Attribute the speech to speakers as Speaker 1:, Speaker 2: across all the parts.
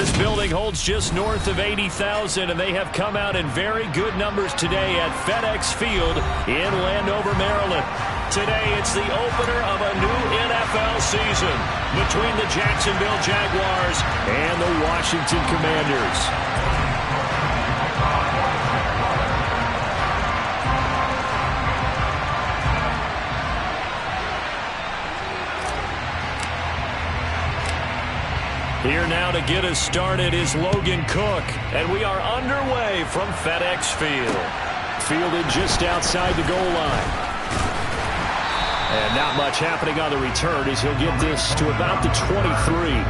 Speaker 1: This building holds just north of 80,000, and they have come out in very good numbers today at FedEx Field in Landover, Maryland. Today, it's the opener of a new NFL season between the Jacksonville Jaguars and the Washington Commanders. Here now to get us started is Logan Cook, and we are underway from FedEx Field. Fielded just outside the goal line. And not much happening on the return as he'll get this to about the 23.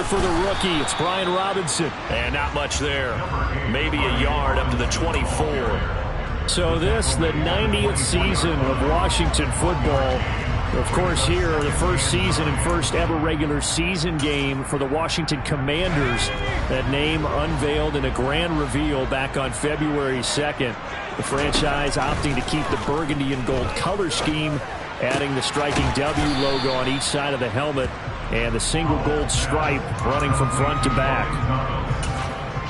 Speaker 1: For the rookie, it's Brian Robinson. And not much there. Maybe a yard up to the 24. So this, the 90th season of Washington football. Of course, here, the first season and first ever regular season game for the Washington Commanders. That name unveiled in a grand reveal back on February 2nd. The franchise opting to keep the burgundy and gold color scheme, adding the striking W logo on each side of the helmet, and the single gold stripe running from front to back.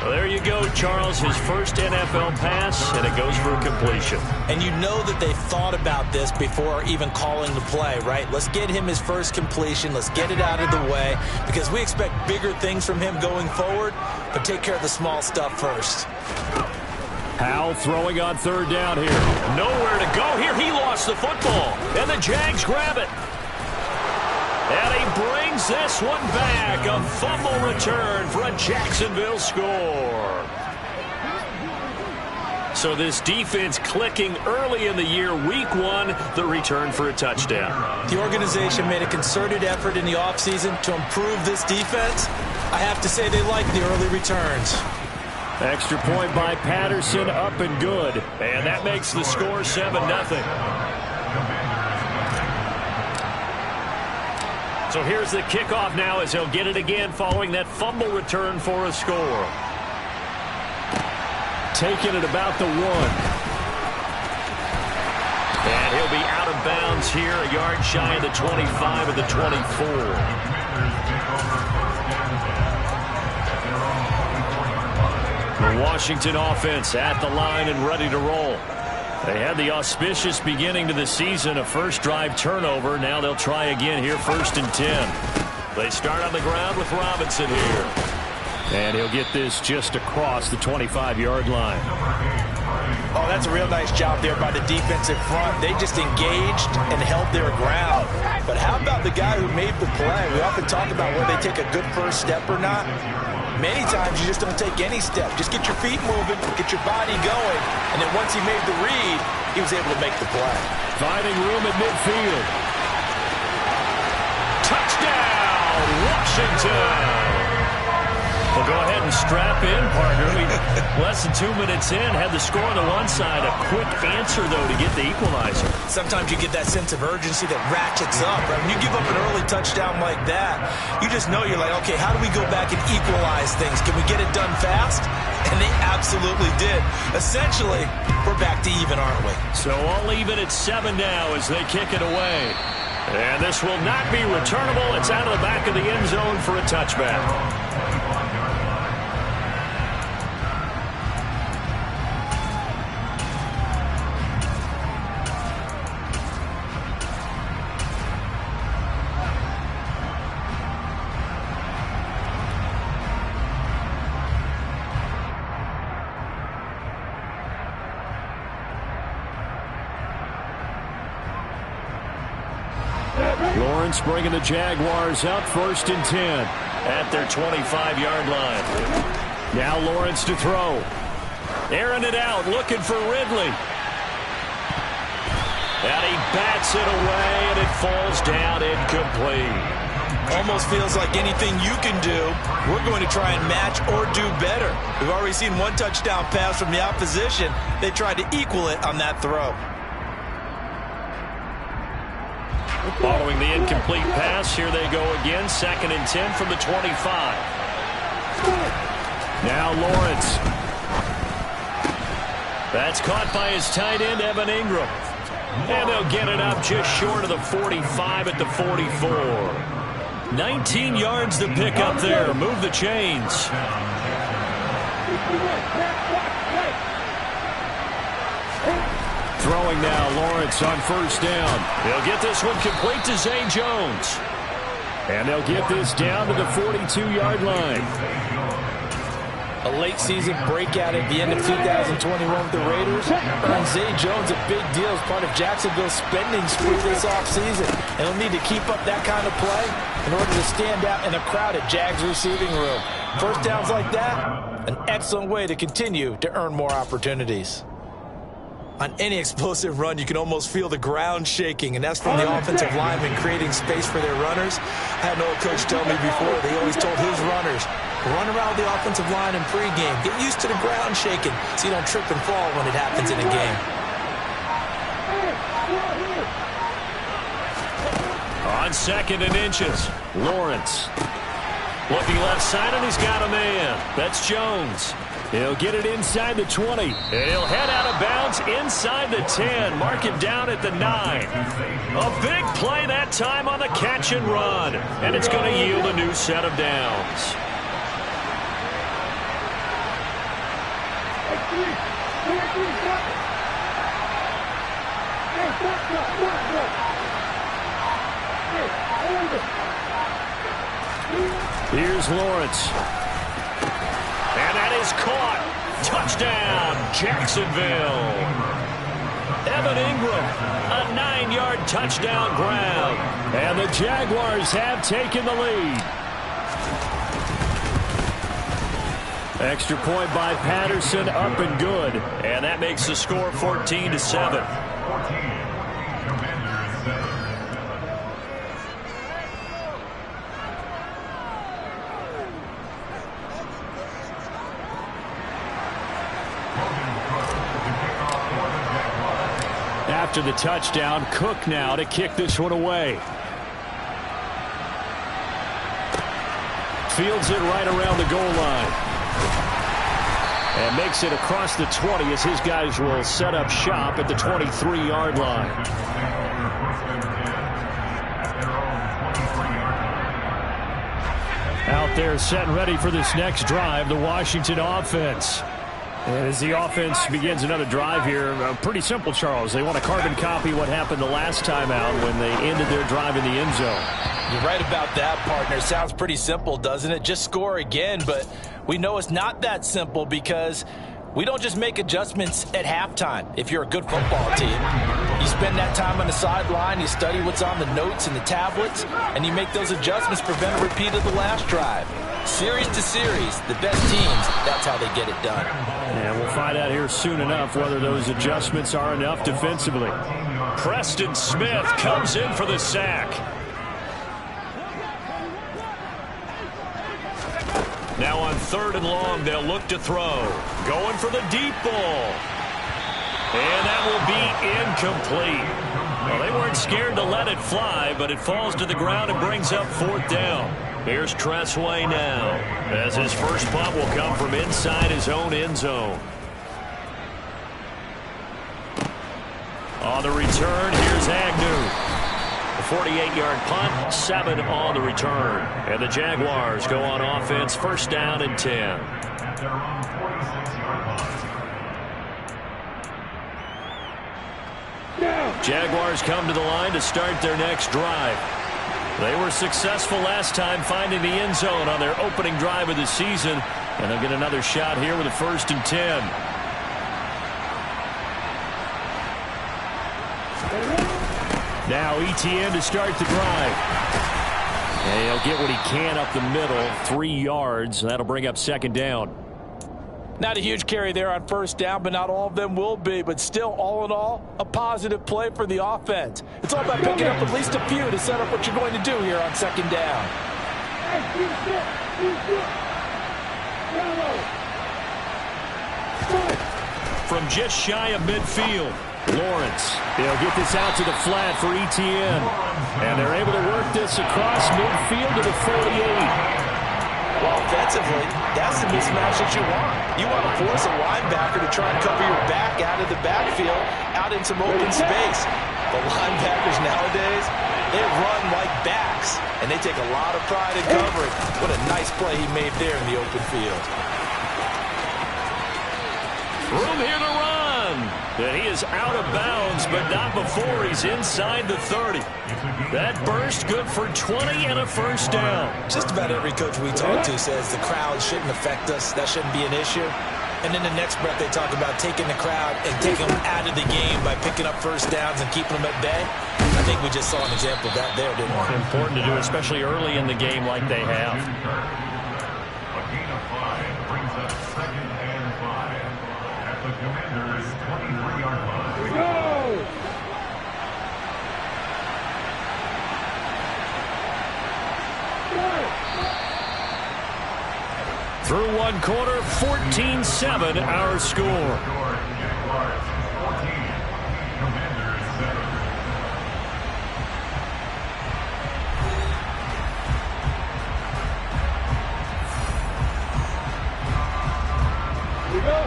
Speaker 1: Well, there you go, Charles. His first NFL pass, and it goes for a completion.
Speaker 2: And you know that they thought about this before even calling the play, right? Let's get him his first completion. Let's get it out of the way, because we expect bigger things from him going forward, but take care of the small stuff first.
Speaker 1: Howell throwing on third down here. Nowhere to go here. He lost the football, and the Jags grab it. And he brings this one back. A fumble return for a Jacksonville score. So this defense clicking early in the year. Week 1, the return for a touchdown.
Speaker 2: The organization made a concerted effort in the offseason to improve this defense. I have to say they like the early returns.
Speaker 1: Extra point by Patterson, up and good. And that makes the score 7-0. So here's the kickoff now as he'll get it again following that fumble return for a score. Taking it about the 1. And he'll be out of bounds here, a yard shy of the 25 of the 24. The Washington offense at the line and ready to roll. They had the auspicious beginning to the season, a first drive turnover. Now they'll try again here, 1st and 10. They start on the ground with Robinson here. And he'll get this just across the 25-yard line.
Speaker 2: Oh, that's a real nice job there by the defensive front. They just engaged and held their ground. But how about the guy who made the play? We often talk about whether they take a good first step or not. Many times you just don't take any step. Just get your feet moving, get your body going, and then once he made the read, he was able to make the play.
Speaker 1: Finding room at midfield. Touchdown, Washington! Well, go ahead and strap in, partner. Less than 2 minutes in, had the score on the one side. A quick answer, though, to get the equalizer.
Speaker 2: Sometimes you get that sense of urgency that ratchets up. Right? When you give up an early touchdown like that, you just know you're like, okay, how do we go back and equalize things? Can we get it done fast? And they absolutely did. Essentially, we're back to even, aren't we?
Speaker 1: So all even at 7 now as they kick it away. And this will not be returnable. It's out of the back of the end zone for a touchback. Lawrence bringing the Jaguars up, 1st and 10 at their 25-yard line. Now Lawrence to throw. Airing it out, looking for Ridley. And he bats it away, and it falls down incomplete.
Speaker 2: Almost feels like anything you can do, we're going to try and match or do better. We've already seen one touchdown pass from the opposition. They tried to equal it on that throw.
Speaker 1: Following the incomplete pass, here they go again. 2nd and 10 from the 25. Now Lawrence. That's caught by his tight end, Evan Ingram. And they'll get it up just short of the 45 at the 44. 19 yards to pick up there. Move the chains. Throwing now, Lawrence on 1st down. They'll get this one complete to Zay Jones. And they'll get this down to the 42-yard line.
Speaker 2: A late season breakout at the end of 2021 with the Raiders. And Zay Jones, a big deal as part of Jacksonville's spending spree this offseason. And he'll need to keep up that kind of play in order to stand out in a crowded Jags receiving room. First downs like that, an excellent way to continue to earn more opportunities. On any explosive run, you can almost feel the ground shaking, and that's from the offensive linemen creating space for their runners. I had an old coach tell me before, they always told his runners, run around the offensive line in pregame. Get used to the ground shaking so you don't trip and fall when it happens in a game.
Speaker 1: On 2nd and inches, Lawrence. Looking left side, and he's got a man. That's Jones. He'll get it inside the 20. And he'll head out of bounds inside the 10. Mark him down at the 9. A big play that time on the catch and run. And it's going to yield a new set of downs. Here's Lawrence. And that is caught. Touchdown, Jacksonville. Evan Ingram, a 9-yard touchdown grab. And the Jaguars have taken the lead. Extra point by Patterson, up and good. And that makes the score 14-7. After the touchdown, Cook now to kick this one away. Fields it right around the goal line. And makes it across the 20 as his guys will set up shop at the 23-yard line. Out there set and ready for this next drive, the Washington offense. And as the offense begins another drive here, pretty simple, Charles. They want to carbon copy what happened the last time out when they ended their drive in the end zone.
Speaker 2: You're right about that, partner. Sounds pretty simple, doesn't it? Just score again, but we know it's not that simple because we don't just make adjustments at halftime. If you're a good football team, you spend that time on the sideline, you study what's on the notes and the tablets, and you make those adjustments to prevent a repeat of the last drive. Series to series, the best teams, that's how they get it done.
Speaker 1: And we'll find out here soon enough whether those adjustments are enough defensively. Preston Smith comes in for the sack. Now on 3rd and long, they'll look to throw. Going for the deep ball. And that will be incomplete. Well, they weren't scared to let it fly, but it falls to the ground and brings up 4th down. Here's Tressway now, as his first punt will come from inside his own end zone. On the return, here's Agnew. A 48-yard punt, 7 on the return. And the Jaguars go on offense, 1st down and 10. Jaguars come to the line to start their next drive. They were successful last time finding the end zone on their opening drive of the season, and they'll get another shot here with a 1st and 10. Now Etienne to start the drive. And he'll get what he can up the middle, 3 yards, and that'll bring up 2nd down.
Speaker 2: Not a huge carry there on first down, but not all of them will be. But still, all in all, a positive play for the offense. It's all about picking up at least a few to set up what you're going to do here on second down.
Speaker 1: From just shy of midfield, Lawrence. He'll get this out to the flat for ETN. And they're able to work this across midfield to the 48.
Speaker 2: Well, offensively, that's the mismatch that you want. You want to force a linebacker to try and cover your back out of the backfield, out in some open space. The linebackers nowadays, they run like backs, and they take a lot of pride in covering. What a nice play he made there in the open field.
Speaker 1: Room here to run. And he is out of bounds, but not before he's inside the 30. That burst good for 20 and a first down.
Speaker 2: Just about every coach we talk to says the crowd shouldn't affect us. That shouldn't be an issue. And in the next breath, they talk about taking the crowd and taking them out of the game by picking up first downs and keeping them at bay. I think we just saw an example of that there, didn't we?
Speaker 1: It's important to do, especially early in the game like they have.
Speaker 3: A gain of 5 brings us 2nd and 5 at the Commanders' 23-yard line. Here we go!
Speaker 1: Through one quarter, 14-7 our score.
Speaker 3: Jaguars 14, Commanders 7.
Speaker 4: We go!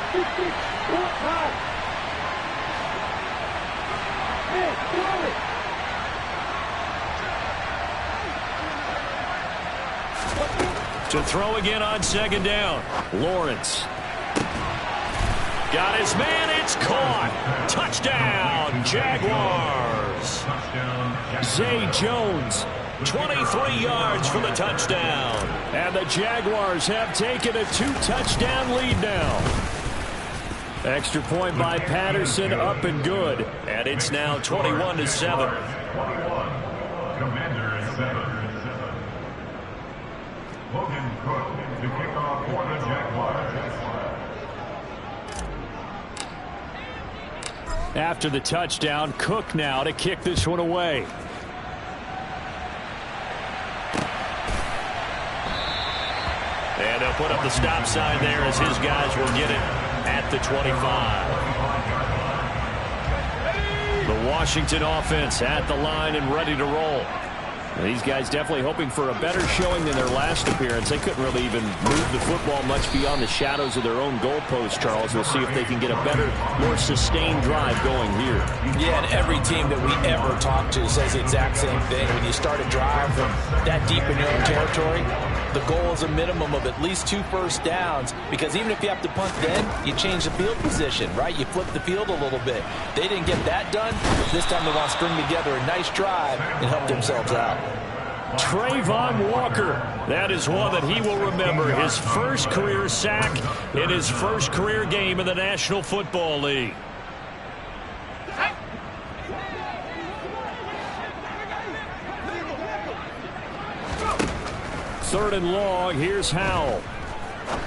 Speaker 4: 14-7.
Speaker 1: To throw again on second down. Lawrence. Got his man. It's caught. Touchdown, Jaguars. Zay Jones, 23 yards for the touchdown. And the Jaguars have taken a 2-touchdown lead now. Extra point by Patterson, up and good. And it's now 21-7.
Speaker 3: Commanders 7. Logan Cook to kick off for the Jaguars.
Speaker 1: After the touchdown, Cook now to kick this one away. And they'll put up the stop sign there as his guys will get it at the 25. The Washington offense at the line and ready to roll. These guys definitely hoping for a better showing than their last appearance. They couldn't really even move the football much beyond the shadows of their own goalpost, Charles. We'll see if they can get a better, more sustained drive going here.
Speaker 2: Yeah, and every team that we ever talk to says the exact same thing. When you start a drive from that deep in your own territory, the goal is a minimum of at least 2 first downs, because even if you have to punt then, you change the field position, right? You flip the field a little bit. They didn't get that done. This time they want to string together a nice drive and help themselves out.
Speaker 1: Trayvon Walker, that is one that he will remember. His first career sack in his first career game in the National Football League. Third and long, here's Howell.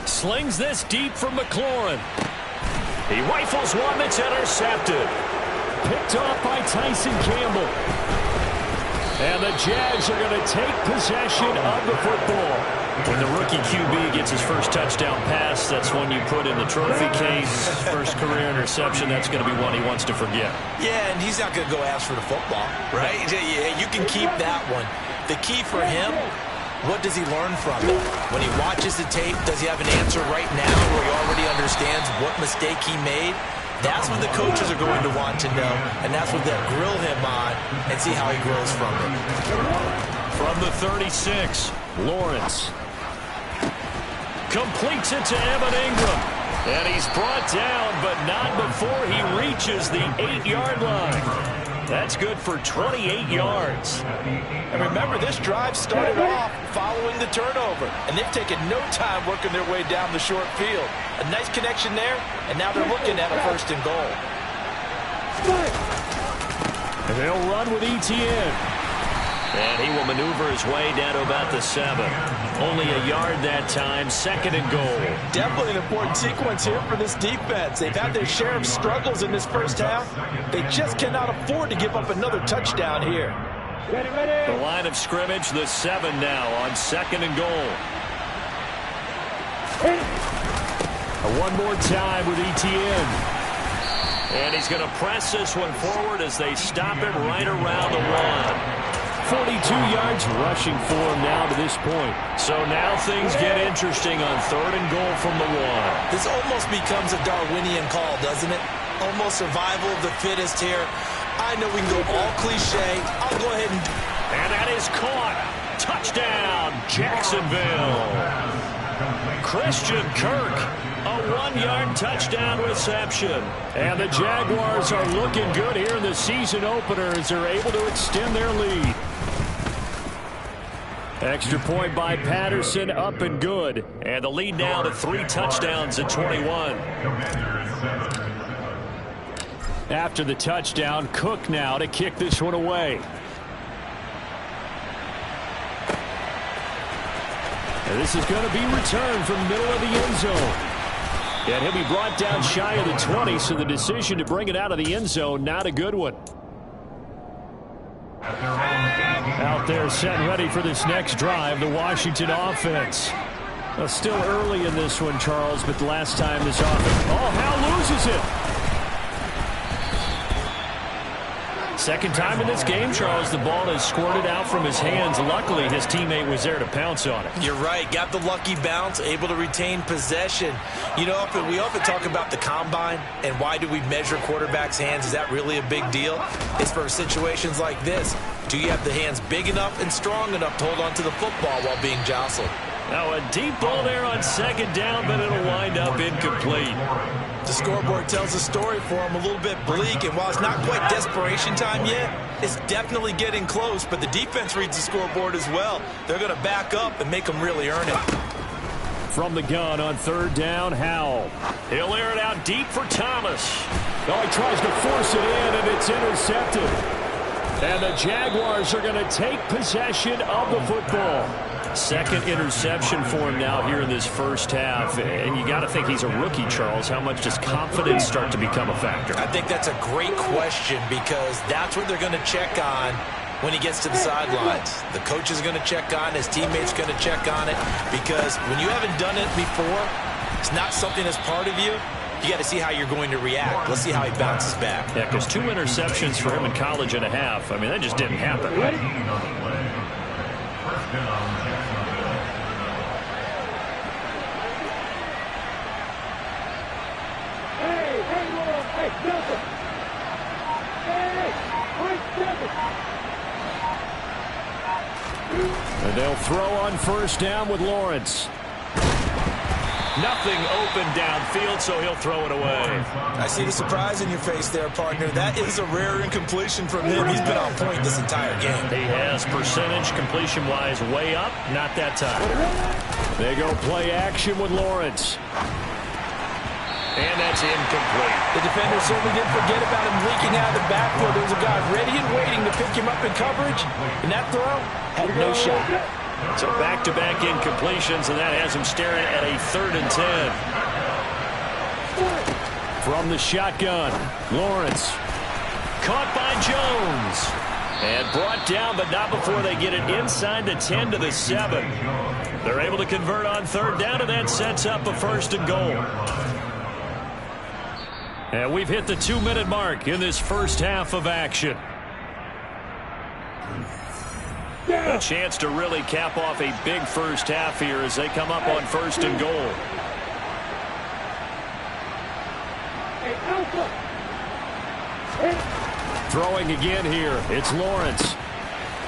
Speaker 1: Slings this deep from McLaurin. He rifles one that's intercepted. Picked off by Tyson Campbell. And the Jags are going to take possession of the football. When the rookie QB gets his first touchdown pass, that's one you put in the trophy case. First career interception, that's going to be one he wants to forget.
Speaker 2: Yeah, and he's not going to go ask for the football, right? Yeah, you can keep that one. The key for him, what does he learn from it? When he watches the tape, does he have an answer right now where he already understands what mistake he made? That's what the coaches are going to want to know, and that's what they'll grill him on and see how he grows from it.
Speaker 1: From the 36, Lawrence completes it to Evan Ingram. And he's brought down, but not before he reaches the 8-yard line. That's good for 28 yards.
Speaker 2: And remember, this drive started off following the turnover, and they've taken no time working their way down the short field. A nice connection there, and now they're looking at a 1st and goal.
Speaker 1: They'll run with ETN. And he will maneuver his way down to about the 7. Only a yard that time, 2nd and goal.
Speaker 2: Definitely an important sequence here for this defense. They've had their share of struggles in this first half. They just cannot afford to give up another touchdown here.
Speaker 1: The line of scrimmage, the 7 now on 2nd and goal. One more time with ETN. And he's going to press this one forward as they stop it right around the 1. 42 yards rushing for him now to this point. So now things get interesting on 3rd and goal from the 1.
Speaker 2: This almost becomes a Darwinian call, doesn't it? Almost survival of the fittest here. I know we can go all cliche. I'll go ahead and...
Speaker 1: And that is caught. Touchdown, Jacksonville. Christian Kirk, a 1-yard touchdown reception. And the Jaguars are looking good here in the season opener as they're able to extend their lead. Extra point by Patterson, up and good. And the lead now to 3 touchdowns at 21. After the touchdown, Cook now to kick this one away. And this is going to be returned from the middle of the end zone. And he'll be brought down shy of the 20, so the decision to bring it out of the end zone, not a good one. Out there set and ready for this next drive, the Washington offense. Well, still early in this one, Charles, but the last time this offense... Oh, Hal loses it. Second time in this game, Charles, the ball has squirted out from his hands. Luckily, his teammate was there to pounce on it.
Speaker 2: You're right. Got the lucky bounce, able to retain possession. You know, we often talk about the combine and why do we measure quarterbacks' hands. Is that really a big deal? It's for situations like this. Do you have the hands big enough and strong enough to hold on to the football while being jostled?
Speaker 1: Now a deep ball there on 2nd down, but it'll wind up incomplete.
Speaker 2: The scoreboard tells a story for him, a little bit bleak, and while it's not quite desperation time yet, it's definitely getting close, but the defense reads the scoreboard as well. They're going to back up and make them really earn it.
Speaker 1: From the gun on 3rd down, Howell. He'll air it out deep for Thomas. Oh, he tries to force it in, and it's intercepted. And the Jaguars are going to take possession of the football. 2nd interception for him now here in this first half. And you got to think he's a rookie, Charles. How much does confidence start to become a factor?
Speaker 2: I think that's a great question because that's what they're going to check on when he gets to the sidelines. The coach is going to check on, his teammates going to check on it, because when you haven't done it before, it's not something that's part of you. You got to see how you're going to react. Let's see how he bounces back.
Speaker 1: Yeah, because 2 interceptions for him in college and a half. I mean, that just didn't happen. And they'll throw on 1st down with Lawrence. Nothing open downfield, so he'll throw it away.
Speaker 2: I see the surprise in your face there, partner. That is a rare incompletion from him. He's been on point this entire game.
Speaker 1: He has percentage completion-wise way up, not that time. They go play action with Lawrence. And that's incomplete.
Speaker 2: The defender certainly didn't forget about him leaking out of the backfield. There was a guy ready and waiting to pick him up in coverage, and that throw had no shot.
Speaker 1: So back-to-back incompletions, and that has him staring at a 3rd and 10. From the shotgun, Lawrence. Caught by Jones. And brought down, but not before they get it inside the 10 to the 7. They're able to convert on 3rd down, and that sets up a 1st and goal. And we've hit the 2-minute mark in this first half of action. A chance to really cap off a big first half here as they come up on 1st and goal. Throwing again here. It's Lawrence.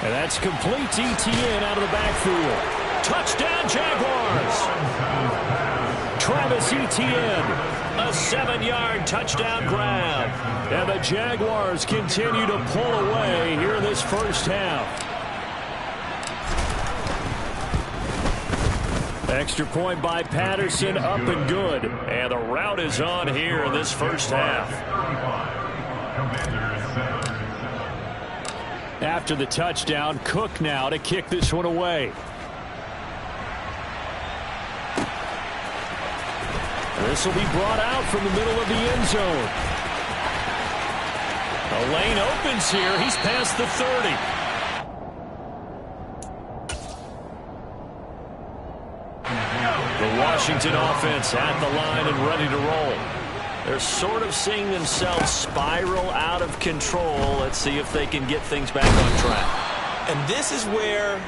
Speaker 1: And that's complete to ETN out of the backfield. Touchdown, Jaguars! Travis Etienne, a 7-yard touchdown grab. And the Jaguars continue to pull away here in this first half. Extra point by Patterson, up and good. And the route is on here in this first half. After the touchdown, Cook now to kick this one away. This will be brought out from the middle of the end zone. A lane opens here. He's past the 30. The Washington offense at the line and ready to roll. They're sort of seeing themselves spiral out of control. Let's see if they can get things back on track.
Speaker 2: And this is where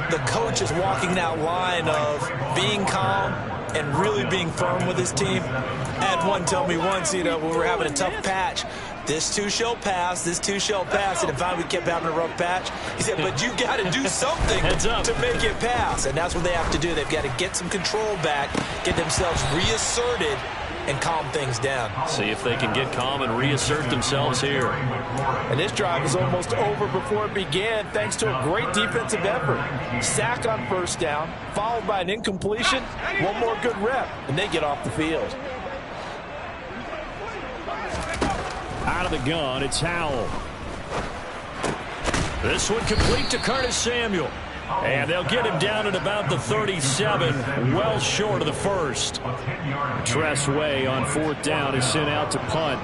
Speaker 2: the coach is walking that line of being calm and really being firm with his team. I had one tell me once, when we were having a tough patch, this too shall pass, this too shall pass. And finally we kept having a rough patch. He said, but you got to do something to make it pass. And that's what they have to do. They've got to get some control back, get themselves reasserted, and calm things down.
Speaker 1: See if they can get calm and reassert themselves here.
Speaker 2: And this drive is almost over before it began thanks to a great defensive effort. Sack on first down, followed by an incompletion, one more good rep, and they get off the field.
Speaker 1: Out of the gun, it's Howell. This one complete to Curtis Samuel. And they'll get him down at about the 37, well short of the first. Tress Way on fourth down is sent out to punt.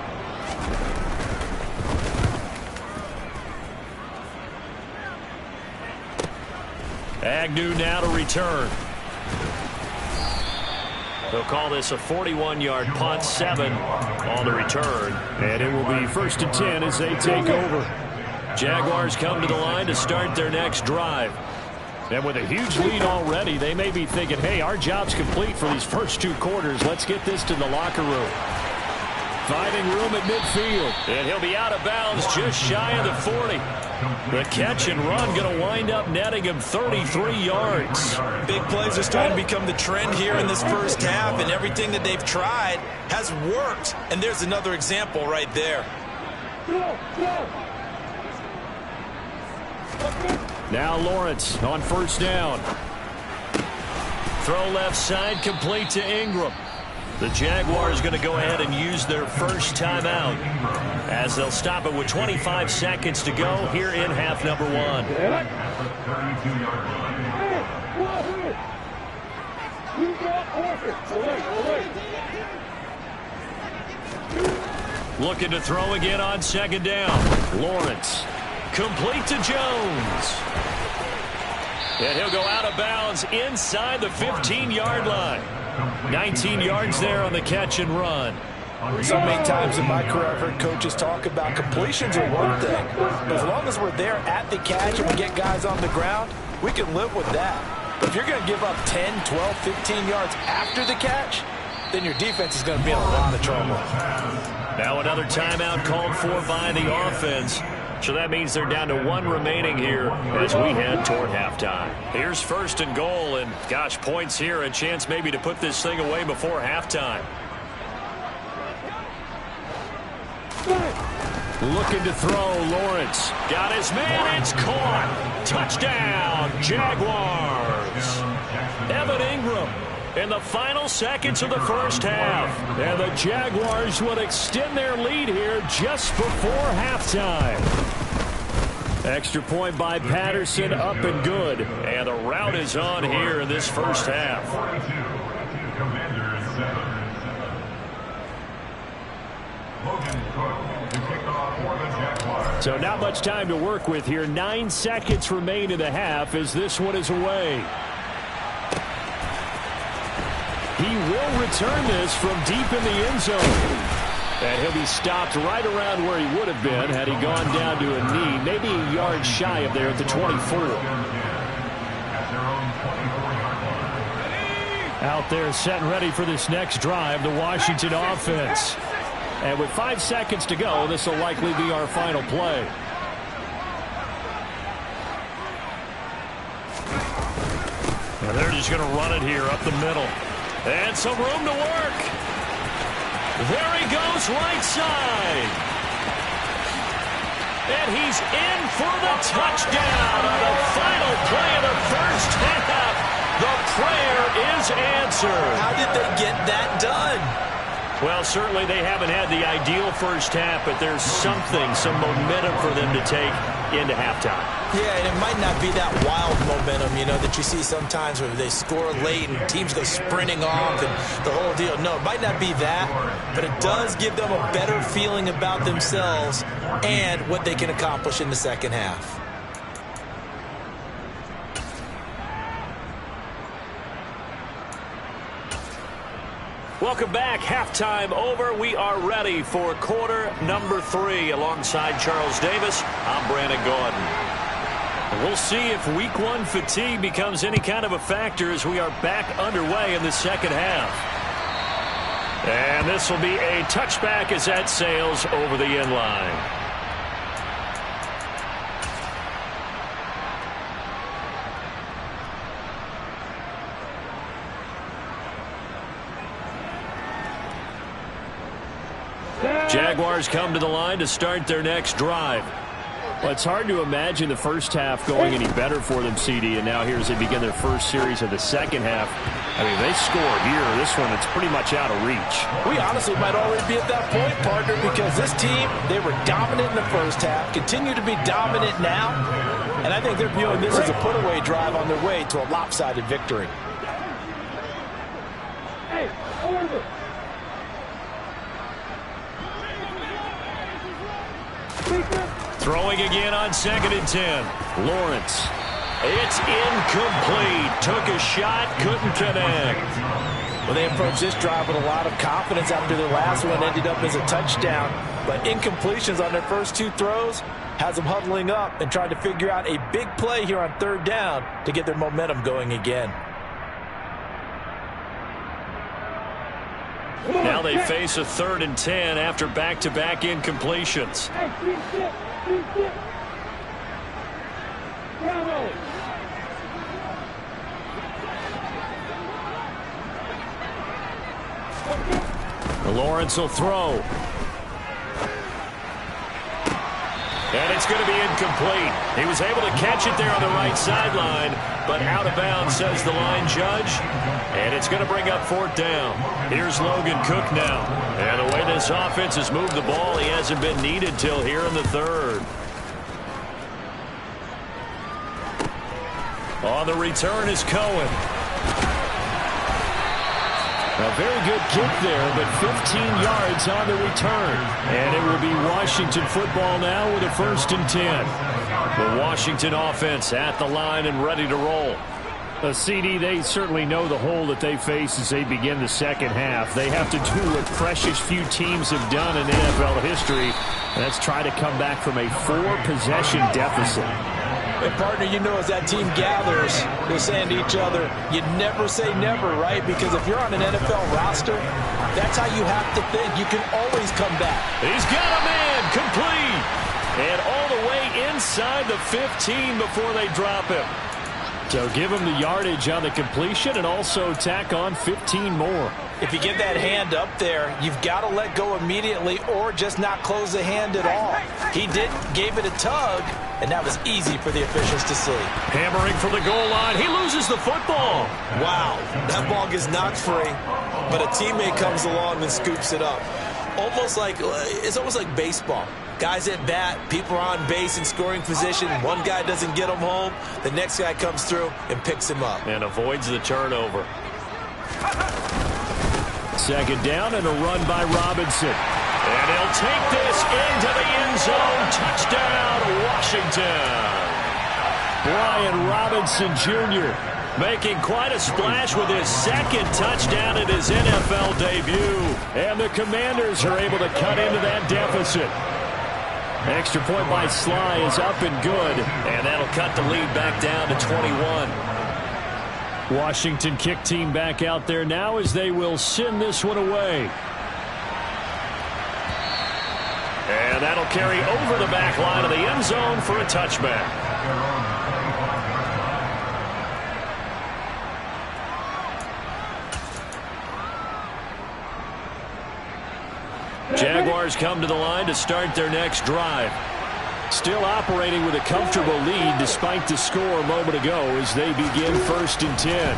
Speaker 1: Agnew now to return. They'll call this a 41-yard punt, 7 on the return. And it will be 1st and 10 as they take over. Jaguars come to the line to start their next drive. And with a huge lead already, they may be thinking, hey, our job's complete for these first 2 quarters. Let's get this to the locker room. Finding room at midfield. And he'll be out of bounds just shy of the 40. The catch and run going to wind up netting him 33 yards.
Speaker 2: Big plays are starting to become the trend here in this first half, and everything that they've tried has worked. And there's another example right there.
Speaker 1: Now Lawrence on first down. Throw left side, complete to Ingram. The Jaguars going to go ahead and use their first timeout as they'll stop it with 25 seconds to go here in half number 1. Looking to throw again on second down. Lawrence. Complete to Jones. And he'll go out of bounds inside the 15-yard line. 19 yards there on the catch and run.
Speaker 2: So many times in my career I've heard coaches talk about completions are one thing, but as long as we're there at the catch and we get guys on the ground, we can live with that. But if you're going to give up 10, 12, 15 yards after the catch, then your defense is going to be in a lot of trouble.
Speaker 1: Now another timeout called for by the offense. So that means they're down to 1 remaining here as we head toward halftime. Here's 1st and goal, and gosh, points here, a chance maybe to put this thing away before halftime. Looking to throw, Lawrence. Got his man, it's caught. Touchdown, Jaguars. Evan Ingram in the final seconds of the first half. And the Jaguars will extend their lead here just before halftime. Extra point by Patterson, up and good. And the rout is on here in this first half. So not much time to work with here. 9 seconds remain in the half as this one is away. He will return this from deep in the end zone. And he'll be stopped right around where he would have been had he gone down to a knee, maybe a yard shy of there at the 24. Out there set and ready for this next drive, the Washington offense. And with 5 seconds to go, this will likely be our final play. And they're just going to run it here up the middle. And some room to work. There he goes, right side. And he's in for the touchdown on the final play of the first half. The prayer is answered.
Speaker 2: How did they get that done?
Speaker 1: Well, certainly they haven't had the ideal first half, but there's something, some momentum for them to take into halftime.
Speaker 2: Yeah, and it might not be that wild momentum, you know, that you see sometimes where they score late and teams go sprinting off and the whole deal. No, it might not be that, but it does give them a better feeling about themselves and what they can accomplish in the second half.
Speaker 1: Welcome back. Halftime over. We are ready for quarter number 3. Alongside Charles Davis, I'm Brandon Gaudin. We'll see if week 1 fatigue becomes any kind of a factor as we are back underway in the second half. And this will be a touchback as that sails over the end line. Jaguars come to the line to start their next drive. Well, it's hard to imagine the first half going any better for them, CD, and now here as they begin their first series of the second half. I mean, they score here. This one, it's pretty much out of reach.
Speaker 2: We honestly might already be at that point, partner, because this team, they were dominant in the first half, continue to be dominant now, and I think they're viewing this as a put-away drive on their way to a lopsided victory.
Speaker 4: Hey, over.
Speaker 1: Throwing again on 2nd and 10. Lawrence. It's incomplete. Took a shot, couldn't connect.
Speaker 2: Well, they approached this drive with a lot of confidence after their last one ended up as a touchdown. But incompletions on their first 2 throws has them huddling up and trying to figure out a big play here on 3rd down to get their momentum going again.
Speaker 1: Now they face a 3rd and 10 after back-to-back incompletions. Lawrence will throw. And it's going to be incomplete. He was able to catch it there on the right sideline, but out of bounds, says the line judge. And it's going to bring up 4th down. Here's Logan Cook now. And the way this offense has moved the ball, he hasn't been needed till here in the 3rd. On the return is Cohen. A very good kick there, but 15 yards on the return. And it will be Washington football now with a 1st and 10. The Washington offense at the line and ready to roll. CD, they certainly know the hole that they face as they begin the second half. They have to do what precious few teams have done in NFL history, and that's try to come back from a 4-possession deficit.
Speaker 2: And partner, you know, as that team gathers, they're saying to each other, you never say never, right? Because if you're on an NFL roster, that's how you have to think. You can always come back.
Speaker 1: He's got a man, complete. And all the way inside the 15 before they drop him. So give him the yardage on the completion and also tack on 15 more.
Speaker 2: If you get that hand up there, you've got to let go immediately or just not close the hand at all. He gave it a tug, and that was easy for the officials to see.
Speaker 1: Hammering from the goal line. He loses the football.
Speaker 2: Wow, that ball gets knocked free, but a teammate comes along and scoops it up. It's almost like baseball. Guys at bat, people are on base in scoring position. One guy doesn't get him home. The next guy comes through and picks him up.
Speaker 1: And avoids the turnover. 2nd down and a run by Robinson. And he'll take this into the end zone. Touchdown, Washington. Brian Robinson Jr. making quite a splash with his 2nd touchdown in his NFL debut. And the Commanders are able to cut into that deficit. Extra point by Sly is up and good, and that'll cut the lead back down to 21. Washington kick team back out there now as they will send this one away. And that'll carry over the back line of the end zone for a touchback. Jaguars come to the line to start their next drive. Still operating with a comfortable lead despite the score a moment ago as they begin 1st and 10.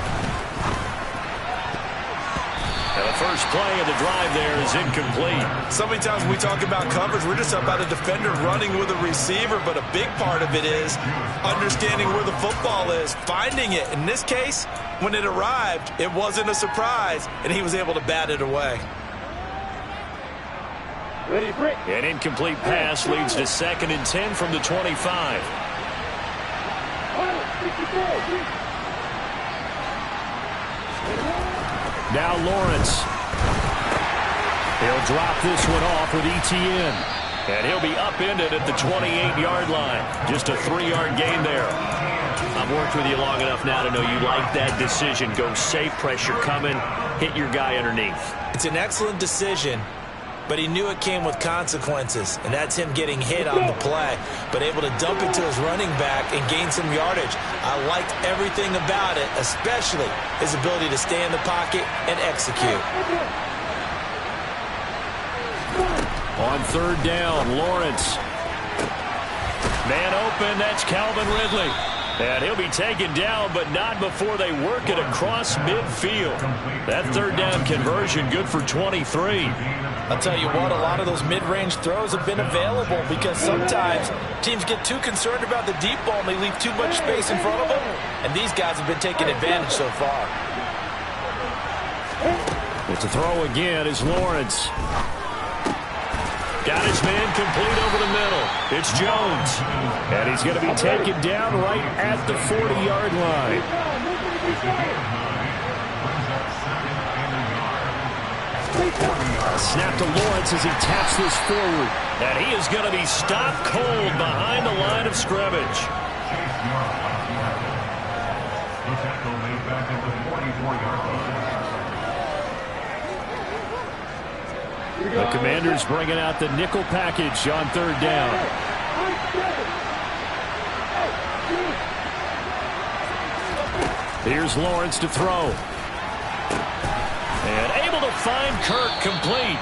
Speaker 1: And the first play of the drive there is incomplete.
Speaker 2: So many times when we talk about coverage, we're just about a defender running with a receiver, but a big part of it is understanding where the football is, finding it. In this case, when it arrived, it wasn't a surprise, and he was able to bat it away.
Speaker 4: Ready, break.
Speaker 1: An incomplete pass leads to 2nd and 10 from the 25. Now Lawrence. He'll drop this one off with ETN. And he'll be upended at the 28-yard line. Just a 3-yard gain there. I've worked with you long enough now to know you like that decision. Go safe, pressure coming, hit your guy underneath.
Speaker 2: It's an excellent decision, but he knew it came with consequences, and that's him getting hit on the play, but able to dump it to his running back and gain some yardage. I liked everything about it, especially his ability to stay in the pocket and execute.
Speaker 1: On 3rd down, Lawrence. Man open, that's Calvin Ridley. And he'll be taken down, but not before they work it across midfield. That 3rd down conversion good for 23.
Speaker 2: I'll tell you what, a lot of those mid-range throws have been available because sometimes teams get too concerned about the deep ball and they leave too much space in front of them. And these guys have been taking advantage so far.
Speaker 1: It's a throw again is Lawrence. Got his man complete over the middle. It's Jones. And he's going to be taken down right at the 40-yard line. Snap to Lawrence as he taps this forward. And he is going to be stopped cold behind the line of scrimmage.
Speaker 3: The tackle made back at the 44-yard line.
Speaker 1: The Commanders bringing out the nickel package on 3rd down. Here's Lawrence to throw. And able to find Kirk complete.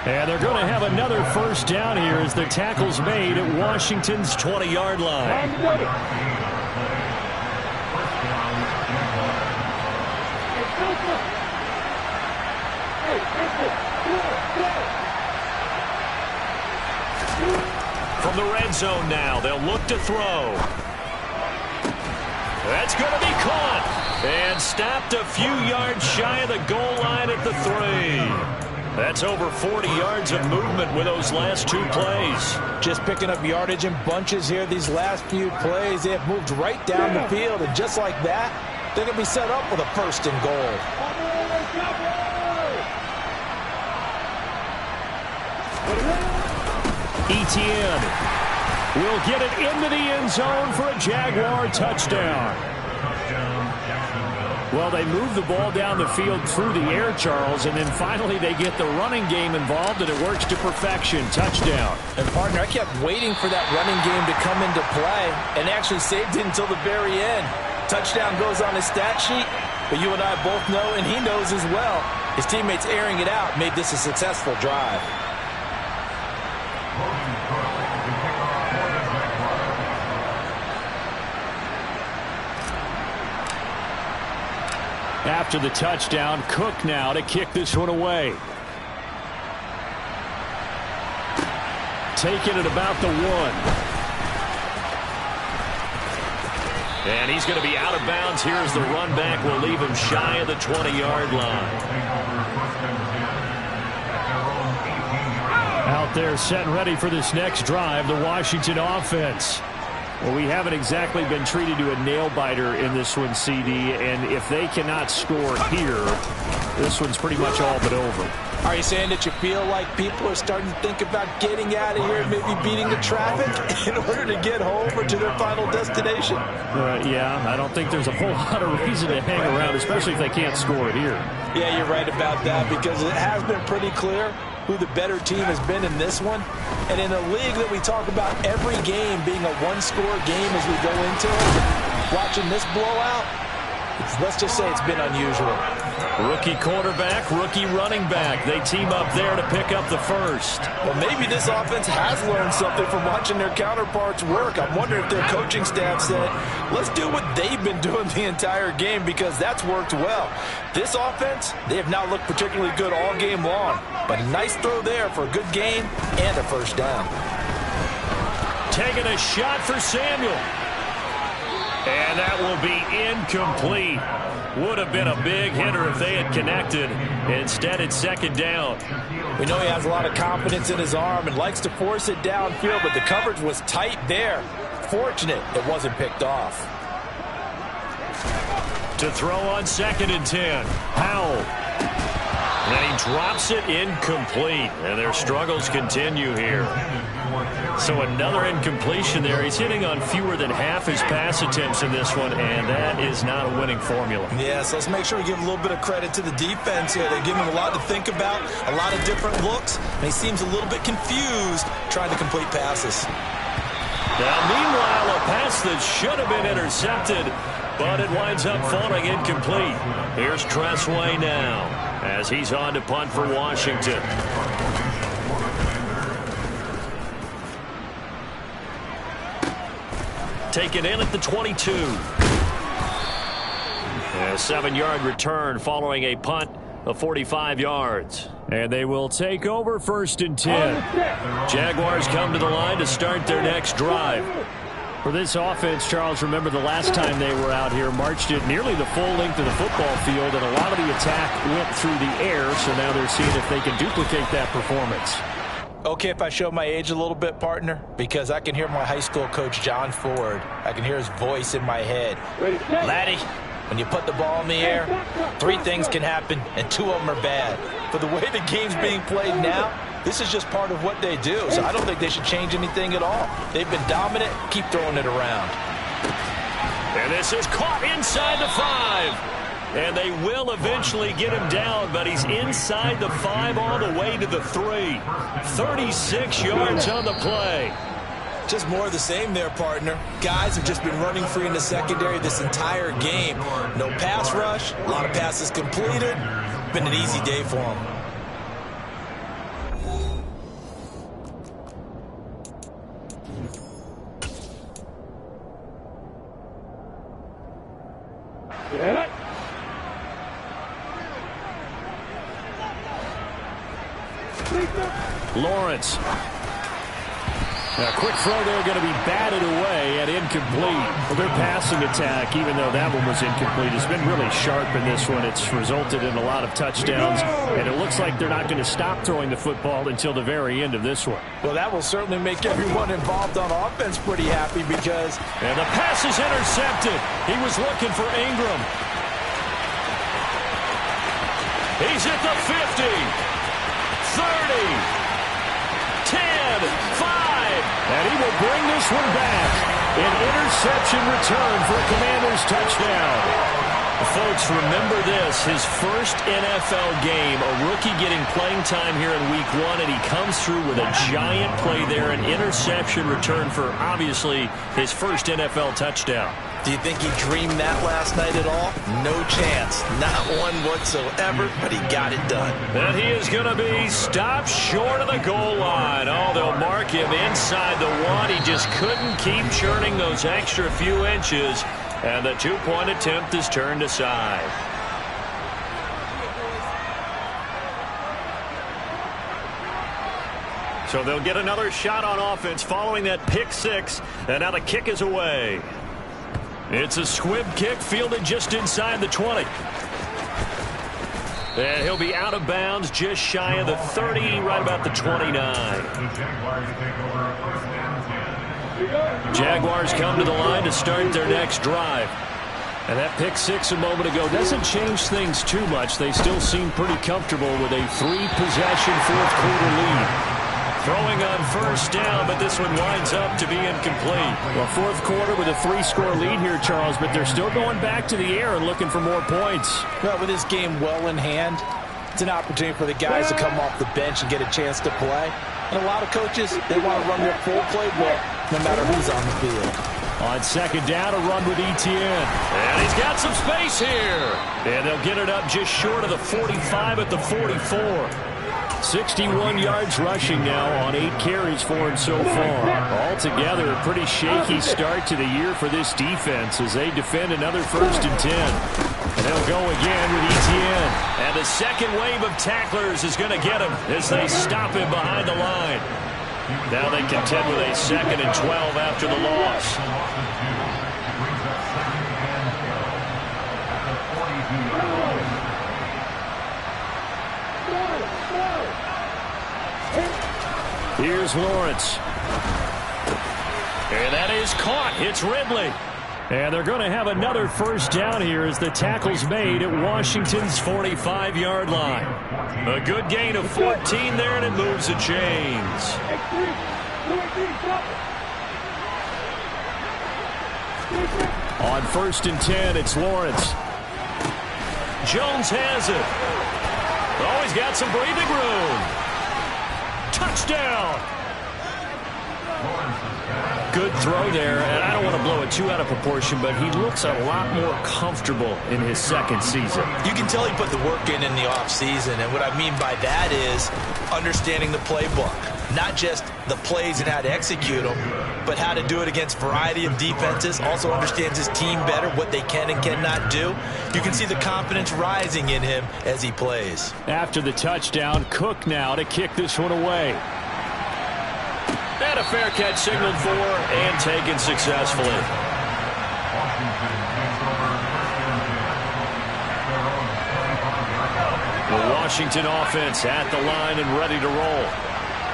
Speaker 1: And they're going to have another 1st down here as the tackle's made at Washington's 20-yard line. From the red zone now, they'll look to throw. That's going to be caught. And stopped a few yards shy of the goal line at the 3. That's over 40 yards of movement with those last 2 plays.
Speaker 2: Just picking up yardage in bunches here these last few plays. They have moved right down the field, and just like that, they're going to be set up with a 1st and goal.
Speaker 1: ETN will get it into the end zone for a Jaguar touchdown. Well, they move the ball down the field through the air, Charles, and then finally they get the running game involved, and it works to perfection. Touchdown.
Speaker 2: And, partner, I kept waiting for that running game to come into play and actually saved it until the very end. Touchdown goes on his stat sheet, but you and I both know, and he knows as well, his teammates airing it out made this a successful drive.
Speaker 1: After the touchdown, Cook now to kick this one away. Taking it about the 1. And he's going to be out of bounds here as the run back will leave him shy of the 20-yard line. Out there set and ready for this next drive, the Washington offense. Well, we haven't exactly been treated to a nail-biter in this one, CD, and if they cannot score here, this one's pretty much all but over.
Speaker 2: Are you saying that you feel like people are starting to think about getting out of here and maybe beating the traffic in order to get home or to their final destination?
Speaker 1: Yeah, I don't think there's a whole lot of reason to hang around, especially if they can't score it here.
Speaker 2: Yeah, you're right about that, because it has been pretty clear who the better team has been in this one. And in a league that we talk about every game being a one-score game as we go into it, watching this blowout, Let's just say it's been unusual.
Speaker 1: Rookie quarterback, rookie running back. They team up there to pick up the first.
Speaker 2: Well, maybe this offense has learned something from watching their counterparts work. I'm wondering if their coaching staff said, let's do what they've been doing the entire game, because that's worked well. This offense, they have not looked particularly good all game long. But a nice throw there for a good game and a first down.
Speaker 1: Taking a shot for Samuel. And that will be incomplete. Would have been a big hitter if they had connected. Instead, it's second down.
Speaker 2: We know he has a lot of confidence in his arm and likes to force it downfield, but the coverage was tight there. Fortunate it wasn't picked off.
Speaker 1: To throw on 2nd and 10. Howell. And he drops it incomplete. And their struggles continue here. So another incompletion there. He's hitting on fewer than half his pass attempts in this one, and that is not a winning formula.
Speaker 2: Yes, let's make sure we give a little bit of credit to the defense here. They give him a lot to think about, a lot of different looks, and he seems a little bit confused trying to complete passes.
Speaker 1: Now, meanwhile, a pass that should have been intercepted, but it winds up falling incomplete. Here's Tressway now as he's on to punt for Washington. Taken in at the 22. A 7-yard return following a punt of 45 yards. And they will take over 1st and 10. Jaguars come to the line to start their next drive. For this offense, Charles, remember the last time they were out here, marched it nearly the full length of the football field, and a lot of the attack went through the air, so now they're seeing if they can duplicate that performance.
Speaker 2: Okay, if I show my age a little bit, partner, because I can hear my high school coach, John Ford. I can hear his voice in my head. Laddie, when you put the ball in the air, 3 things can happen, and 2 of them are bad. For the way the game's being played now, this is just part of what they do, so I don't think they should change anything at all. They've been dominant. Keep throwing it around.
Speaker 1: And this is caught inside the 5. And they will eventually get him down, but he's inside the 5 all the way to the 3. 36 yards on the play.
Speaker 2: Just more of the same there, partner. Guys have just been running free in the secondary this entire game. No pass rush, a lot of passes completed. Been an easy day for them.
Speaker 4: Yeah.
Speaker 1: Lawrence. A quick throw there, going to be batted away and incomplete. Well, their passing attack, even though that one was incomplete, has been really sharp in this one. It's resulted in a lot of touchdowns, and it looks like they're not going to stop throwing the football until the very end of this one.
Speaker 2: Well, that will certainly make everyone involved on offense pretty happy because...
Speaker 1: And the pass is intercepted. He was looking for Ingram. He's at the 50, 30, 10, 5. And he will bring this one back. An interception return for a Commanders touchdown. Folks, remember this. His first NFL game, a rookie getting playing time here in Week 1, and he comes through with a giant play there, an interception return for, obviously, his first NFL touchdown.
Speaker 2: Do you think he dreamed that last night at all? No chance. Not one whatsoever, but he got it done.
Speaker 1: And he is going to be stopped short of the goal line. Oh, they'll mark him inside the 1. He just couldn't keep churning those extra few inches, and the 2-point attempt is turned aside. So they'll get another shot on offense following that pick 6, and now the kick is away. It's a squib kick fielded just inside the 20. And he'll be out of bounds just shy of the 30, right about the 29. Jaguars come to the line to start their next drive. And that pick 6 a moment ago doesn't change things too much. They still seem pretty comfortable with a 3-possession fourth-quarter lead. Throwing on first down, but this one winds up to be incomplete. Well, fourth quarter with a 3-score lead here, Charles, but they're still going back to the air and looking for more points.
Speaker 2: Well, with this game well in hand, it's an opportunity for the guys to come off the bench and get a chance to play. And a lot of coaches, they want to run their full playbook no matter who's on the field.
Speaker 1: On second down, a run with Etienne. And he's got some space here. And they'll get it up just short of the 45 at the 44. 61 yards rushing now on 8 carries for him so far. Altogether, a pretty shaky start to the year for this defense as they defend another 1st and 10. And they'll go again with Etienne. And the second wave of tacklers is going to get him as they stop him behind the line. Now they contend with a 2nd and 12 after the loss. Here's Lawrence. And that is caught. It's Ridley. And they're going to have another 1st down here as the tackle's made at Washington's 45-yard line. A good gain of 14 there, and it moves the chains. On 1st and 10, it's Lawrence. Jones has it. Oh, he's got some breathing room. Touchdown. Good throw there, and I don't want to blow it too out of proportion, but he looks a lot more comfortable in his 2nd season.
Speaker 2: You can tell he put the work in the offseason, and what I mean by that is understanding the playbook. Not just the plays and how to execute them, but how to do it against a variety of defenses. Also understands his team better, what they can and cannot do. You can see the confidence rising in him as he plays.
Speaker 1: After the touchdown, Cook now to kick this one away. And a fair catch signaled for and taken successfully. The Washington offense at the line and ready to roll.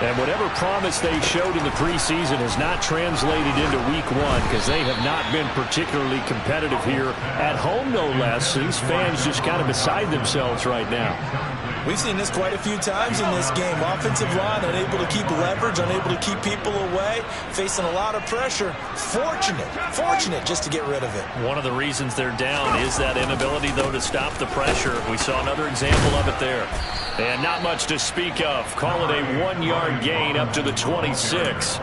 Speaker 1: And whatever promise they showed in the preseason has not translated into week 1 because they have not been particularly competitive here at home, no less. These fans just kind of beside themselves right now.
Speaker 2: We've seen this quite a few times in this game. Offensive line unable to keep leverage, unable to keep people away, facing a lot of pressure. Fortunate just to get rid of it.
Speaker 1: One of the reasons they're down is that inability, though, to stop the pressure. We saw another example of it there. And not much to speak of. Call it a 1-yard gain up to the 26.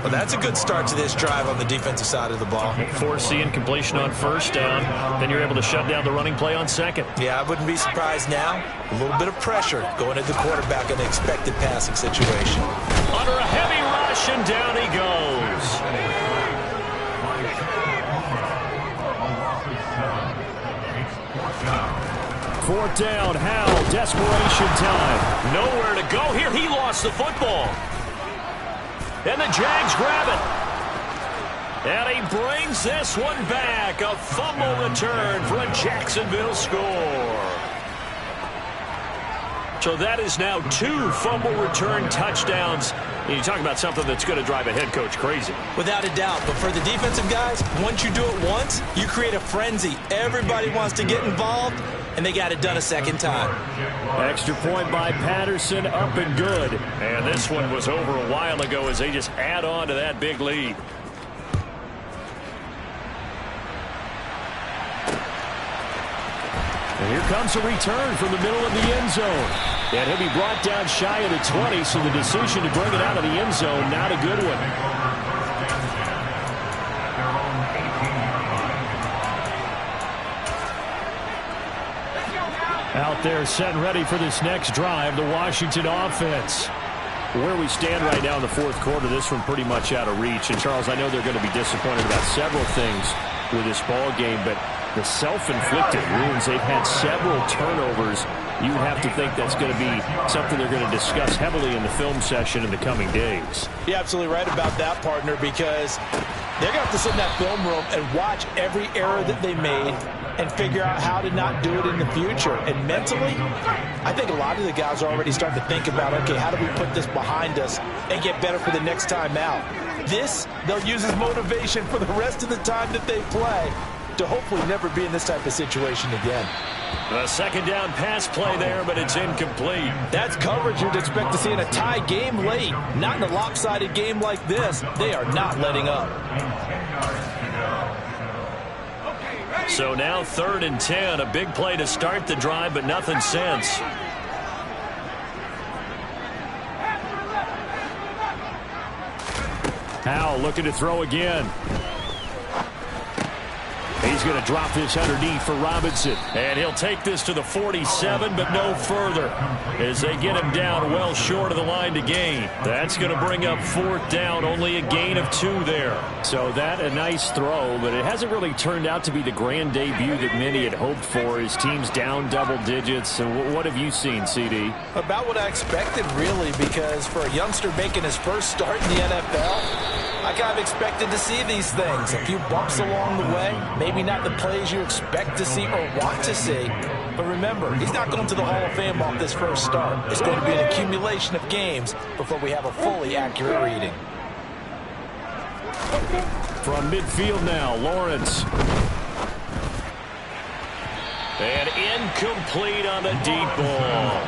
Speaker 2: Well, that's a good start to this drive on the defensive side of the ball.
Speaker 1: Force the incompletion on 1st down. Then you're able to shut down the running play on 2nd.
Speaker 2: Yeah, I wouldn't be surprised now. A little bit of pressure going at the quarterback in an expected passing situation.
Speaker 1: Under a heavy rush, and down he goes. Fourth down, Howell, desperation time. Nowhere to go here. He lost the football. And the Jags grab it. And he brings this one back. A fumble return for a Jacksonville score. So that is now 2 fumble return touchdowns. And you talk about something that's going to drive a head coach crazy.
Speaker 2: Without a doubt. But for the defensive guys, once you do it once, you create a frenzy. Everybody wants to get involved, and they got it done a 2nd time.
Speaker 1: Extra point by Patterson, up and good. And this one was over a while ago as they just add on to that big lead. And here comes a return from the middle of the end zone. And he'll be brought down shy of the 20, so the decision to bring it out of the end zone, not a good one. Out there set and ready for this next drive, the Washington offense. Where we stand right now in the 4th quarter, this one pretty much out of reach. And, Charles, I know they're going to be disappointed about several things with this ball game, but the self-inflicted wounds, they've had several turnovers. You would have to think that's going to be something they're going to discuss heavily in the film session in the coming days.
Speaker 2: You're absolutely right about that, partner, because they're going to have to sit in that film room and watch every error that they made and figure out how to not do it in the future. And mentally, I think a lot of the guys are already starting to think about, okay, how do we put this behind us and get better for the next time out? This, they'll use as motivation for the rest of the time that they play to hopefully never be in this type of situation again.
Speaker 1: A 2nd down pass play there, but it's incomplete.
Speaker 2: That's coverage you'd expect to see in a tie game late. Not in a lopsided game like this. They are not letting up.
Speaker 1: So now 3rd and 10, a big play to start the drive, but nothing since. Howell looking to throw again. He's going to drop this underneath for Robinson. And he'll take this to the 47, but no further, as they get him down well short of the line to gain. That's going to bring up 4th down, only a gain of 2 there. So that a nice throw, but it hasn't really turned out to be the grand debut that many had hoped for. His team's down double digits. And what have you seen, CD?
Speaker 2: About what I expected, really, because for a youngster making his first start in the NFL, I kind of expected to see these things. A few bumps along the way, maybe not the plays you expect to see or want to see. But remember, he's not going to the Hall of Fame off this first start. It's going to be an accumulation of games before we have a fully accurate reading.
Speaker 1: From midfield now, Lawrence. And incomplete on the deep ball.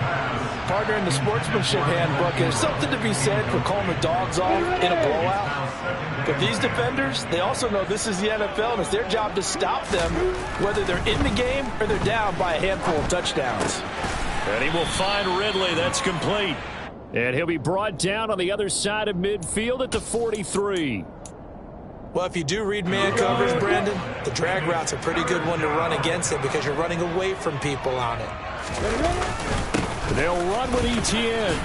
Speaker 2: Partner, in the sportsmanship handbook, there's something to be said for calling the dogs off in a blowout. But these defenders, they also know this is the NFL, and it's their job to stop them, whether they're in the game or they're down by a handful of touchdowns.
Speaker 1: And he will find Ridley. That's complete. And he'll be brought down on the other side of midfield at the 43.
Speaker 2: Well, if you do read man coverage, Brandon, the drag route's a pretty good one to run against it because you're running away from people on it.
Speaker 1: They'll run with Etienne.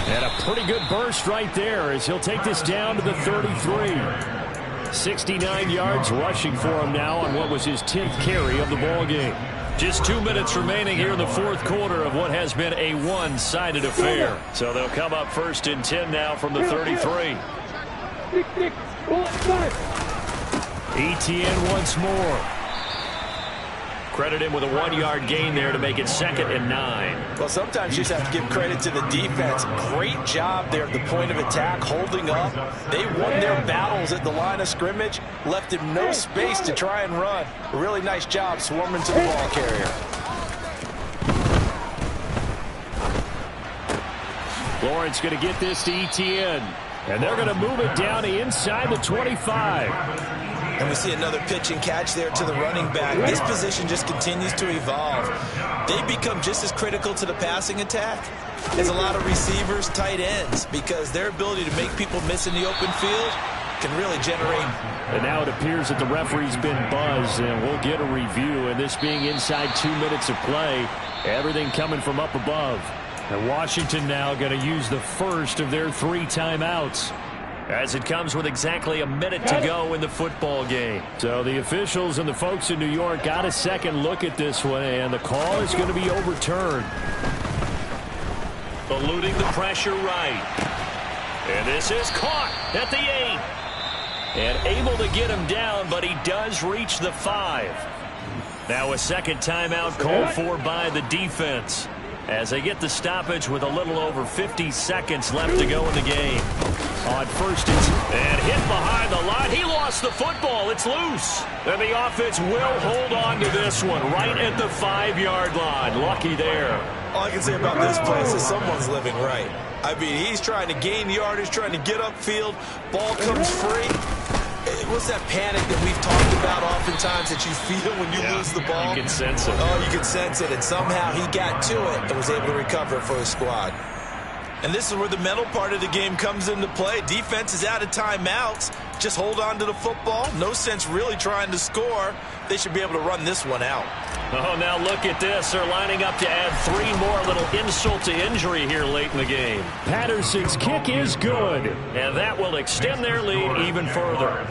Speaker 1: And a pretty good burst right there as he'll take this down to the 33. 69 yards rushing for him now on what was his 10th carry of the ball game. Just 2 minutes remaining here in the 4th quarter of what has been a one-sided affair. So they'll come up 1st and 10 now from the 33. Etienne once more. Credit him with a 1-yard gain there to make it 2nd and 9.
Speaker 2: Well, sometimes you just have to give credit to the defense. Great job there at the point of attack, holding up. They won their battles at the line of scrimmage, left him no space to try and run. A really nice job swarming to the ball carrier.
Speaker 1: Lawrence going to get this to Etienne. And they're going to move it down to inside the 25.
Speaker 2: And we see another pitch and catch there to the running back. This position just continues to evolve. They become just as critical to the passing attack as a lot of receivers, tight ends, because their ability to make people miss in the open field can really generate.
Speaker 1: And now it appears that the referee's been buzzed, and we'll get a review. And this being inside 2 minutes of play, everything coming from up above. And Washington now going to use the first of their 3 timeouts, as it comes with exactly a minute to go in the football game. So the officials and the folks in New York got a second look at this one, and the call is going to be overturned. Eluding the pressure right. And this is caught at the 8. And able to get him down, but he does reach the 5. Now a second timeout called for by the defense, as they get the stoppage with a little over 50 seconds left to go in the game. On 1st and hit behind the line. He lost the football. It's loose. And the offense will hold on to this one right at the 5-yard line. Lucky there.
Speaker 2: All I can say about this play is that someone's living right. I mean, he's trying to gain yardage, trying to get upfield. Ball comes free. What's that panic that we've talked about oftentimes that you feel when you lose the ball?
Speaker 1: You can sense it.
Speaker 2: Oh, you can sense it. And somehow he got to it and was able to recover for his squad. And this is where the mental part of the game comes into play. Defense is out of timeouts. Just hold on to the football. No sense really trying to score. They should be able to run this one out.
Speaker 1: Oh, now look at this. They're lining up to add 3 more. Little insult to injury here late in the game. Patterson's kick is good, and that will extend their lead even further.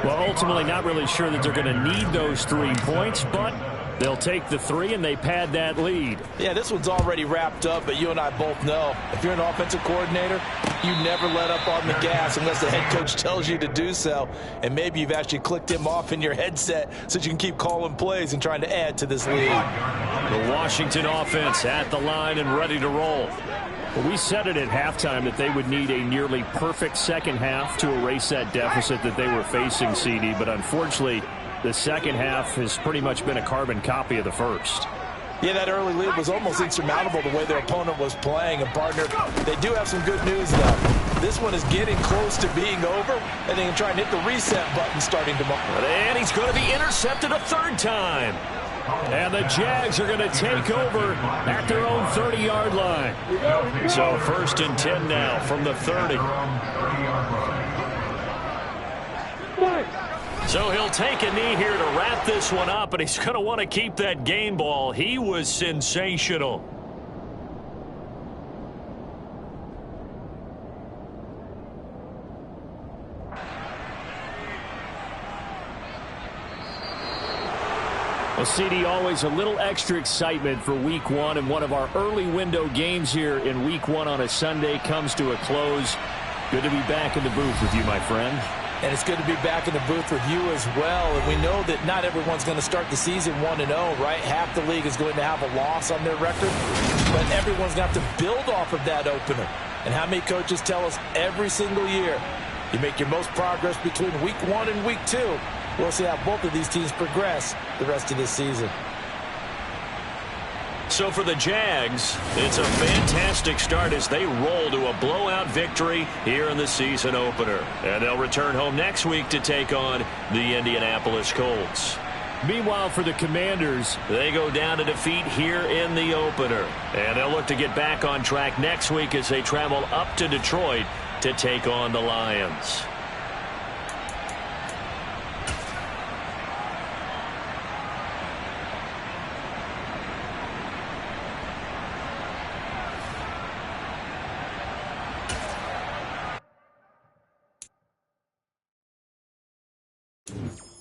Speaker 1: Well, ultimately not really sure that they're going to need those 3 points, but they'll take the 3 and they pad that lead.
Speaker 2: Yeah, this one's already wrapped up, but you and I both know if you're an offensive coordinator, you never let up on the gas unless the head coach tells you to do so. And maybe you've actually clicked him off in your headset so that you can keep calling plays and trying to add to this lead.
Speaker 1: The Washington offense at the line and ready to roll. Well, we said it at halftime that they would need a nearly perfect second half to erase that deficit that they were facing, CD, but unfortunately, the second half has pretty much been a carbon copy of the first.
Speaker 2: Yeah, that early lead was almost insurmountable the way their opponent was playing. And, partner, they do have some good news, though. This one is getting close to being over, and they can try and hit the reset button starting tomorrow.
Speaker 1: And he's going to be intercepted a 3rd time. And the Jags are going to take over at their own 30-yard line. So 1st and 10 now from the 30. So he'll take a knee here to wrap this one up, and he's going to want to keep that game ball. He was sensational. Well, CD, always a little extra excitement for Week 1, and one of our early window games here in Week 1 on a Sunday comes to a close. Good to be back in the booth with you, my friend.
Speaker 2: And it's good to be back in the booth with you as well. And we know that not everyone's going to start the season 1-0, right? Half the league is going to have a loss on their record. But everyone's going to have to build off of that opener. And how many coaches tell us every single year, you make your most progress between Week 1 and Week 2. We'll see how both of these teams progress the rest of this season.
Speaker 1: So for the Jags, it's a fantastic start as they roll to a blowout victory here in the season opener. And they'll return home next week to take on the Indianapolis Colts. Meanwhile, for the Commanders, they go down to defeat here in the opener. And they'll look to get back on track next week as they travel up to Detroit to take on the Lions.
Speaker 3: Thank you.